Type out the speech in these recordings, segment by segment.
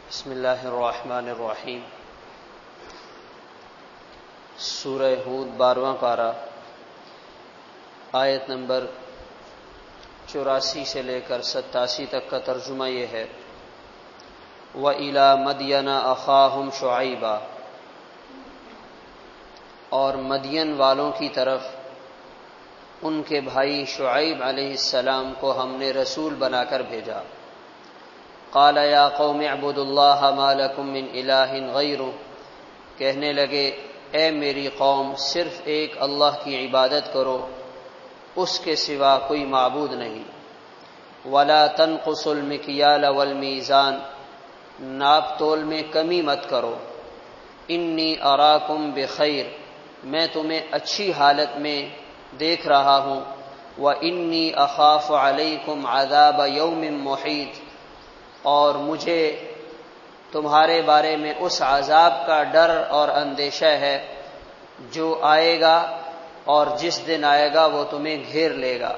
بسم اللہ الرحمن الرحیم۔ سورہ ہود 12واں پارہ، آیت نمبر 84 سے لے کر 87 تک کا ترجمہ یہ ہے: وَإِلَى مَدْيَنَ أَخَاهُمْ شُعَيْبًا، اور مدین والوں کی طرف ان کے بھائی شعیب علیہ السلام کو ہم نے رسول بنا کر بھیجا۔ قال یا قوم اعبدوا اللہ ما لکم من الہ غیرہ، کہنے لگے اے میری قوم صرف ایک اللہ کی عبادت کرو، اس کے سوا کوئی معبود نہیں۔ ولا تنقصوا المکیال والمیزان، ناپ تول میں کمی مت کرو۔ انی اراکم بخیر، میں تمہیں اچھی حالت میں دیکھ رہا ہوں۔ وانی اخاف علیکم عذاب یوم محیط، اور مجھے تمہارے بارے میں اس عذاب کا ڈر اور اندیشہ ہے جو آئے گا، اور جس دن آئے گا وہ تمہیں گھیر لے گا۔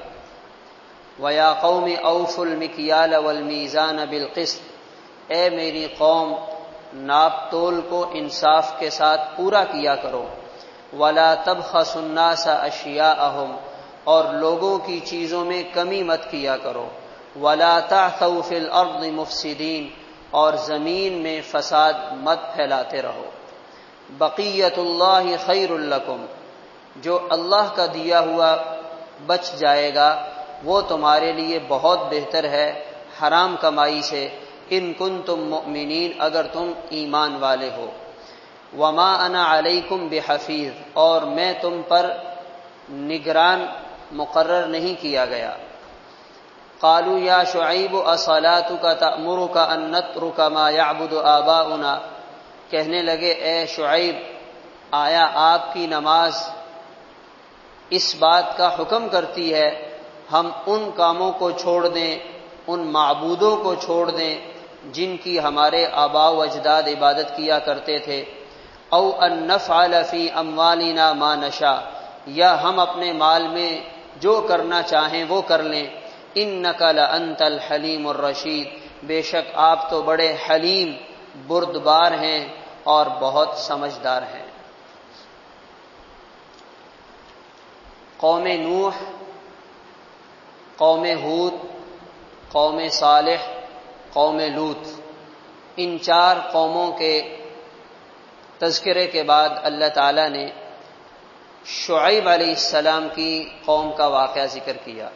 وَيَا قَوْمِ أَوْفُوا الْمِكْيَالَ وَالْمِيزَانَ بِالْقِسْطِ، اے میری قوم ناپ تول کو انصاف کے ساتھ پورا کیا کرو۔ وَلَا تَبْخَسُوا النَّاسَ أَشْيَاءَهُمْ، اور لوگوں کی چیزوں میں کمی مت کیا کرو۔ وَلَا تَعْثَوْا فِي الْأَرْضِ مُفْسِدِينَ، اور زمین میں فساد مت پھیلاتے رہو۔ بقیت اللہ خیر لکم، جو اللہ کا دیا ہوا بچ جائے گا وہ تمہارے لیے بہت بہتر ہے حرام کمائی سے، ان کنتم مؤمنین، اگر تم ایمان والے ہو۔ وما انا علیکم بحفیظ، اور میں تم پر نگران مقرر نہیں کیا گیا۔ قالوا یا شعیب اصلاتک تأمرک ان نترک ما یعبد آباؤنا، کہنے لگے اے شعیب آیا آپ کی نماز اس بات کا حکم کرتی ہے ہم ان کاموں کو چھوڑ دیں، ان معبودوں کو چھوڑ دیں جن کی ہمارے آباء و اجداد عبادت کیا کرتے تھے۔ او ان نفعل فی اموالنا ما نشاء، یا ہم اپنے مال میں جو کرنا چاہیں وہ کر لیں۔ انک لانت الحلیم الرشید، بے شک آپ تو بڑے حلیم بردبار ہیں اور بہت سمجھدار ہیں۔ قوم نوح، قوم ہود، قوم صالح، قوم لوط، ان چار قوموں کے تذکرے کے بعد اللہ تعالیٰ نے شعیب علیہ السلام کی قوم کا واقعہ ذکر کیا۔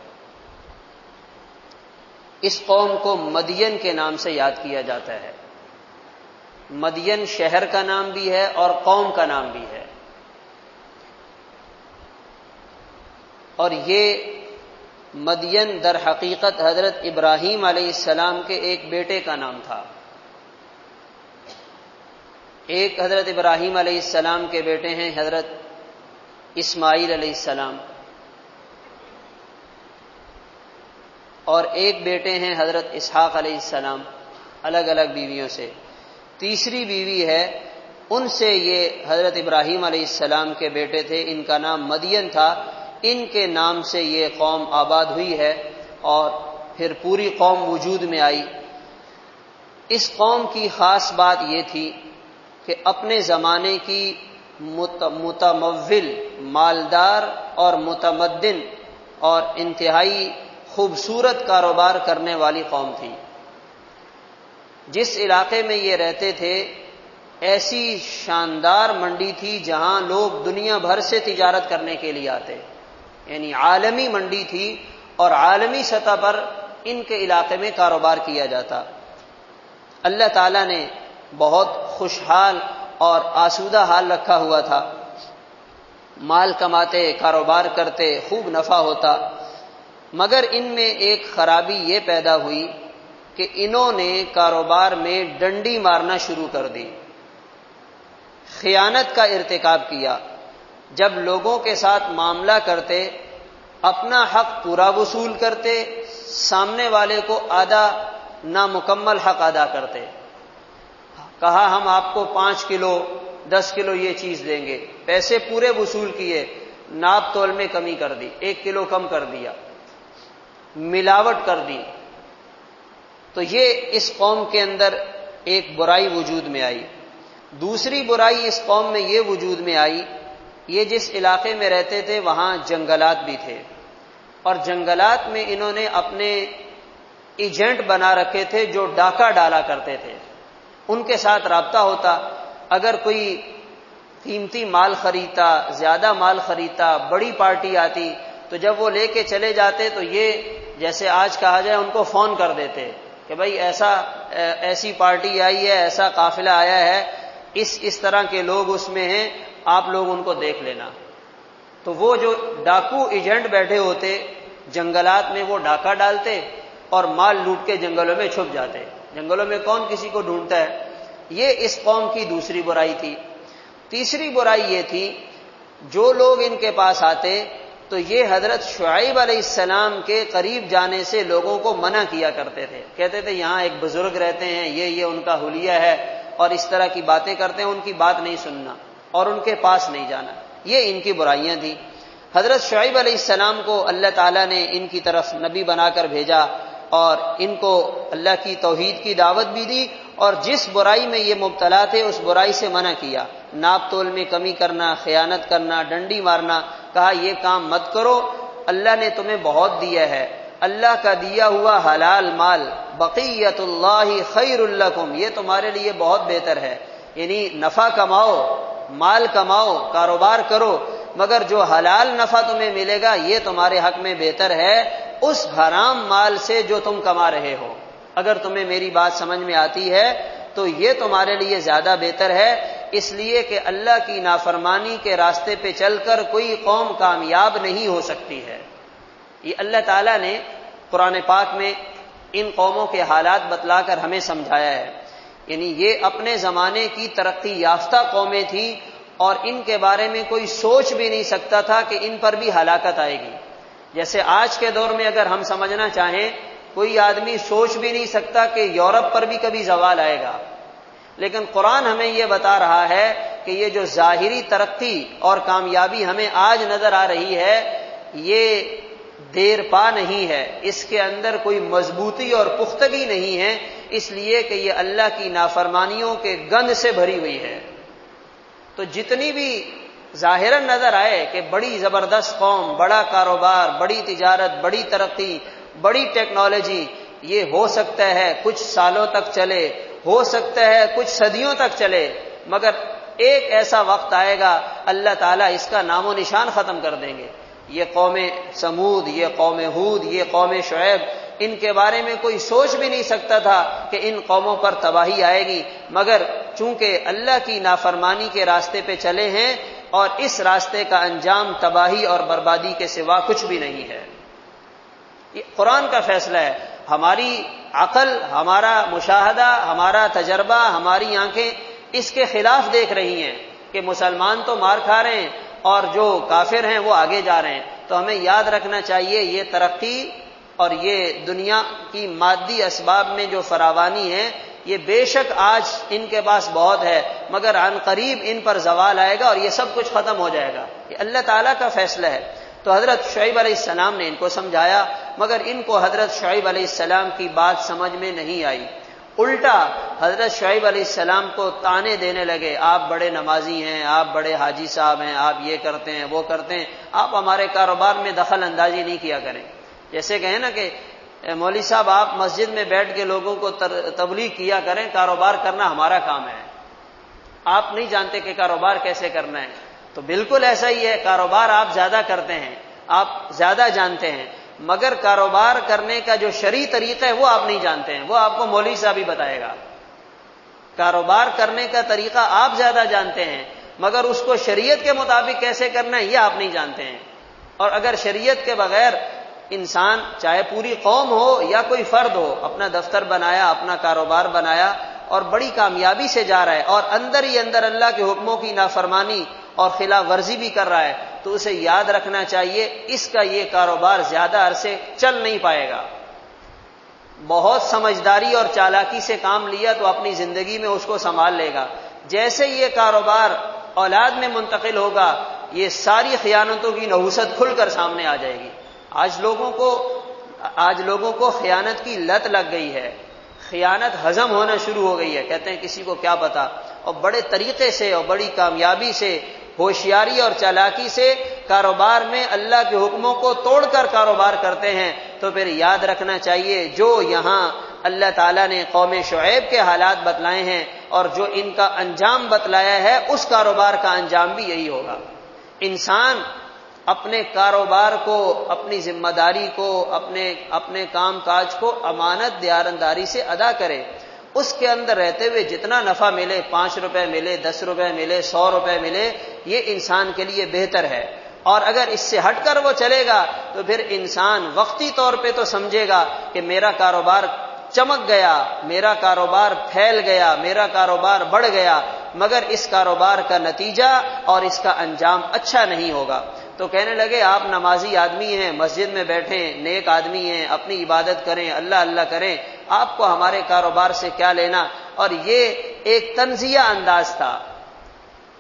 اس قوم کو مدین کے نام سے یاد کیا جاتا ہے۔ مدین شہر کا نام بھی ہے اور قوم کا نام بھی ہے، اور یہ مدین در حقیقت حضرت ابراہیم علیہ السلام کے ایک بیٹے کا نام تھا۔ ایک حضرت ابراہیم علیہ السلام کے بیٹے ہیں حضرت اسماعیل علیہ السلام، اور ایک بیٹے ہیں حضرت اسحاق علیہ السلام، الگ الگ بیویوں سے۔ تیسری بیوی ہے، ان سے یہ حضرت ابراہیم علیہ السلام کے بیٹے تھے، ان کا نام مدین تھا، ان کے نام سے یہ قوم آباد ہوئی ہے اور پھر پوری قوم وجود میں آئی۔ اس قوم کی خاص بات یہ تھی کہ اپنے زمانے کی متمول، مالدار اور متمدن اور انتہائی خوبصورت کاروبار کرنے والی قوم تھی۔ جس علاقے میں یہ رہتے تھے ایسی شاندار منڈی تھی جہاں لوگ دنیا بھر سے تجارت کرنے کے لیے آتے، یعنی عالمی منڈی تھی اور عالمی سطح پر ان کے علاقے میں کاروبار کیا جاتا۔ اللہ تعالیٰ نے بہت خوشحال اور آسودہ حال رکھا ہوا تھا، مال کماتے، کاروبار کرتے، خوب نفع ہوتا، مگر ان میں ایک خرابی یہ پیدا ہوئی کہ انہوں نے کاروبار میں ڈنڈی مارنا شروع کر دی، خیانت کا ارتکاب کیا۔ جب لوگوں کے ساتھ معاملہ کرتے اپنا حق پورا وصول کرتے، سامنے والے کو آدھا نامکمل حق ادا کرتے۔ کہا ہم آپ کو 5 کلو 10 کلو یہ چیز دیں گے، پیسے پورے وصول کیے، ناپ تول میں کمی کر دی، 1 کلو کم کر دیا، ملاوٹ کر دی۔ تو یہ اس قوم کے اندر ایک برائی وجود میں آئی۔ دوسری برائی اس قوم میں یہ وجود میں آئی، یہ جس علاقے میں رہتے تھے وہاں جنگلات بھی تھے، اور جنگلات میں انہوں نے اپنے ایجنٹ بنا رکھے تھے جو ڈاکہ ڈالا کرتے تھے۔ ان کے ساتھ رابطہ ہوتا، اگر کوئی قیمتی مال خریدتا، زیادہ مال خریدتا، بڑی پارٹی آتی، تو جب وہ لے کے چلے جاتے تو یہ جیسے آج کہا جائے ان کو فون کر دیتے کہ بھائی ایسی پارٹی آئی ہے، ایسا قافلہ آیا ہے، اس طرح کے لوگ اس میں ہیں، آپ لوگ ان کو دیکھ لینا۔ تو وہ جو ڈاکو ایجنٹ بیٹھے ہوتے جنگلات میں، وہ ڈاکہ ڈالتے اور مال لوٹ کے جنگلوں میں چھپ جاتے۔ جنگلوں میں کون کسی کو ڈھونڈتا ہے؟ یہ اس قوم کی دوسری برائی تھی۔ تیسری برائی یہ تھی، جو لوگ ان کے پاس آتے تو یہ حضرت شعیب علیہ السلام کے قریب جانے سے لوگوں کو منع کیا کرتے تھے، کہتے تھے یہاں ایک بزرگ رہتے ہیں، یہ ان کا حلیہ ہے، اور اس طرح کی باتیں کرتے ہیں، ان کی بات نہیں سننا اور ان کے پاس نہیں جانا۔ یہ ان کی برائیاں تھیں۔ حضرت شعیب علیہ السلام کو اللہ تعالیٰ نے ان کی طرف نبی بنا کر بھیجا اور ان کو اللہ کی توحید کی دعوت بھی دی، اور جس برائی میں یہ مبتلا تھے اس برائی سے منع کیا۔ ناپ تول میں کمی کرنا، خیانت کرنا، ڈنڈی مارنا، کہا یہ کام مت کرو، اللہ نے تمہیں بہت دیا ہے، اللہ کا دیا ہوا حلال مال بقیت اللہ خیر لکم، یہ تمہارے لیے بہت بہتر ہے، یعنی نفع کماؤ، مال کماؤ، کاروبار کرو، مگر جو حلال نفع تمہیں ملے گا یہ تمہارے حق میں بہتر ہے اس حرام مال سے جو تم کما رہے ہو۔ اگر تمہیں میری بات سمجھ میں آتی ہے تو یہ تمہارے لیے زیادہ بہتر ہے، اس لیے کہ اللہ کی نافرمانی کے راستے پہ چل کر کوئی قوم کامیاب نہیں ہو سکتی ہے۔ یہ اللہ تعالیٰ نے قرآن پاک میں ان قوموں کے حالات بتلا کر ہمیں سمجھایا ہے، یعنی یہ اپنے زمانے کی ترقی یافتہ قومیں تھیں اور ان کے بارے میں کوئی سوچ بھی نہیں سکتا تھا کہ ان پر بھی ہلاکت آئے گی۔ جیسے آج کے دور میں اگر ہم سمجھنا چاہیں، کوئی آدمی سوچ بھی نہیں سکتا کہ یورپ پر بھی کبھی زوال آئے گا، لیکن قرآن ہمیں یہ بتا رہا ہے کہ یہ جو ظاہری ترقی اور کامیابی ہمیں آج نظر آ رہی ہے یہ دیر پا نہیں ہے، اس کے اندر کوئی مضبوطی اور پختگی نہیں ہے، اس لیے کہ یہ اللہ کی نافرمانیوں کے گند سے بھری ہوئی ہے۔ تو جتنی بھی ظاہراً نظر آئے کہ بڑی زبردست قوم، بڑا کاروبار، بڑی تجارت، بڑی ترقی، بڑی ٹیکنالوجی، یہ ہو سکتا ہے کچھ سالوں تک چلے، ہو سکتا ہے کچھ صدیوں تک چلے، مگر ایک ایسا وقت آئے گا اللہ تعالیٰ اس کا نام و نشان ختم کر دیں گے۔ یہ قوم سمود، یہ قوم ہود، یہ قوم شعیب، ان کے بارے میں کوئی سوچ بھی نہیں سکتا تھا کہ ان قوموں پر تباہی آئے گی، مگر چونکہ اللہ کی نافرمانی کے راستے پہ چلے ہیں اور اس راستے کا انجام تباہی اور بربادی کے سوا کچھ بھی نہیں ہے۔ یہ قرآن کا فیصلہ ہے، ہماری عقل، ہمارا مشاہدہ، ہمارا تجربہ، ہماری آنکھیں اس کے خلاف دیکھ رہی ہیں کہ مسلمان تو مار کھا رہے ہیں اور جو کافر ہیں وہ آگے جا رہے ہیں۔ تو ہمیں یاد رکھنا چاہیے یہ ترقی اور یہ دنیا کی مادی اسباب میں جو فراوانی ہے یہ بے شک آج ان کے پاس بہت ہے، مگر عن قریب ان پر زوال آئے گا اور یہ سب کچھ ختم ہو جائے گا۔ یہ اللہ تعالیٰ کا فیصلہ ہے۔ تو حضرت شعیب علیہ السلام نے ان کو سمجھایا، مگر ان کو حضرت شعیب علیہ السلام کی بات سمجھ میں نہیں آئی، الٹا حضرت شعیب علیہ السلام کو طعنے دینے لگے، آپ بڑے نمازی ہیں، آپ بڑے حاجی صاحب ہیں، آپ یہ کرتے ہیں وہ کرتے ہیں، آپ ہمارے کاروبار میں دخل اندازی نہیں کیا کریں۔ جیسے کہیں نا کہ مولوی صاحب آپ مسجد میں بیٹھ کے لوگوں کو تبلیغ کیا کریں، کاروبار کرنا ہمارا کام ہے، آپ نہیں جانتے کہ کاروبار کیسے کرنا ہے۔ تو بالکل ایسا ہی ہے، کاروبار آپ زیادہ کرتے ہیں، آپ زیادہ جانتے ہیں، مگر کاروبار کرنے کا جو شرعی طریقہ ہے وہ آپ نہیں جانتے ہیں، وہ آپ کو مولوی صاحب ہی بتائے گا۔ کاروبار کرنے کا طریقہ آپ زیادہ جانتے ہیں، مگر اس کو شریعت کے مطابق کیسے کرنا ہے یہ آپ نہیں جانتے ہیں۔ اور اگر شریعت کے بغیر انسان، چاہے پوری قوم ہو یا کوئی فرد ہو، اپنا دفتر بنایا، اپنا کاروبار بنایا اور بڑی کامیابی سے جا رہا ہے اور اندر ہی اندر اللہ کے حکموں کی نافرمانی اور خلاف ورزی بھی کر رہا ہے، تو اسے یاد رکھنا چاہیے اس کا یہ کاروبار زیادہ عرصے چل نہیں پائے گا۔ بہت سمجھداری اور چالاکی سے کام لیا تو اپنی زندگی میں اس کو سنبھال لے گا، جیسے یہ کاروبار اولاد میں منتقل ہوگا یہ ساری خیانتوں کی نحوست کھل کر سامنے آ جائے گی۔ آج لوگوں کو خیانت کی لت لگ گئی ہے، خیانت ہضم ہونا شروع ہو گئی ہے. کہتے ہیں کسی کو کیا پتا, اور بڑے طریقے سے اور بڑی کامیابی سے, ہوشیاری اور چالاکی سے کاروبار میں اللہ کے حکموں کو توڑ کر کاروبار کرتے ہیں. تو پھر یاد رکھنا چاہیے جو یہاں اللہ تعالیٰ نے قوم شعیب کے حالات بتلائے ہیں اور جو ان کا انجام بتلایا ہے, اس کاروبار کا انجام بھی یہی ہوگا. انسان اپنے کاروبار کو, اپنی ذمہ داری کو, اپنے کام کاج کو امانت دیانتداری سے ادا کرے. اس کے اندر رہتے ہوئے جتنا نفع ملے, 5 روپے ملے, 10 روپے ملے, 100 روپے ملے, یہ انسان کے لیے بہتر ہے. اور اگر اس سے ہٹ کر وہ چلے گا تو پھر انسان وقتی طور پہ تو سمجھے گا کہ میرا کاروبار چمک گیا, میرا کاروبار پھیل گیا, میرا کاروبار بڑھ گیا, مگر اس کاروبار کا نتیجہ اور اس کا انجام اچھا نہیں ہوگا. تو کہنے لگے آپ نمازی آدمی ہیں, مسجد میں بیٹھیں, نیک آدمی ہیں, اپنی عبادت کریں, اللہ اللہ کریں, آپ کو ہمارے کاروبار سے کیا لینا. اور یہ ایک تنزیہ انداز تھا,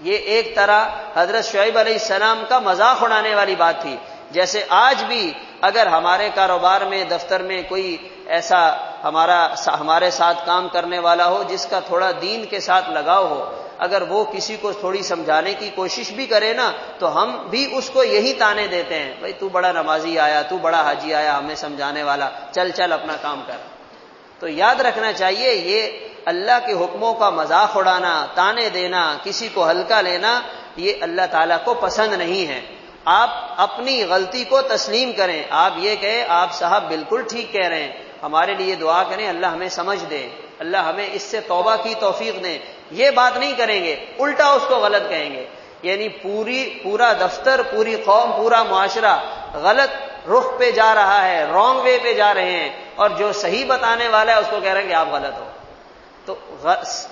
یہ ایک طرح حضرت شعیب علیہ السلام کا مذاق اڑانے والی بات تھی. جیسے آج بھی اگر ہمارے کاروبار میں, دفتر میں کوئی ایسا ہمارے ساتھ کام کرنے والا ہو جس کا تھوڑا دین کے ساتھ لگاؤ ہو, اگر وہ کسی کو تھوڑی سمجھانے کی کوشش بھی کرے نا, تو ہم بھی اس کو یہی تانے دیتے ہیں, بھائی تو بڑا نمازی آیا, تو بڑا حاجی آیا ہمیں سمجھانے والا, چل چل اپنا کام کر. تو یاد رکھنا چاہیے یہ اللہ کے حکموں کا مذاق اڑانا, تانے دینا, کسی کو ہلکا لینا, یہ اللہ تعالیٰ کو پسند نہیں ہے. آپ اپنی غلطی کو تسلیم کریں. آپ یہ کہیں آپ صاحب بالکل ٹھیک کہہ رہے ہیں, ہمارے لیے دعا کریں, اللہ ہمیں سمجھ دے, اللہ ہمیں اس سے توبہ کی توفیق دیں. یہ بات نہیں کریں گے, الٹا اس کو غلط کہیں گے. یعنی پورا دفتر, پوری قوم, پورا معاشرہ غلط رخ پہ جا رہا ہے, رانگ وے پہ جا رہے ہیں, اور جو صحیح بتانے والا ہے اس کو کہہ رہے ہیں کہ آپ غلط ہو. تو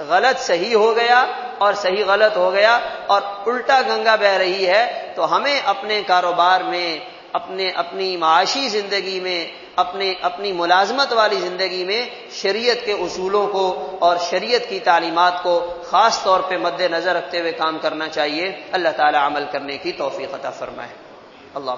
غلط صحیح ہو گیا اور صحیح غلط ہو گیا, اور الٹا گنگا بہ رہی ہے. تو ہمیں اپنے کاروبار میں, اپنی معاشی زندگی میں, اپنی ملازمت والی زندگی میں شریعت کے اصولوں کو اور شریعت کی تعلیمات کو خاص طور پہ مد نظر رکھتے ہوئے کام کرنا چاہیے. اللہ تعالی عمل کرنے کی توفیق عطا فرمائے. اللہ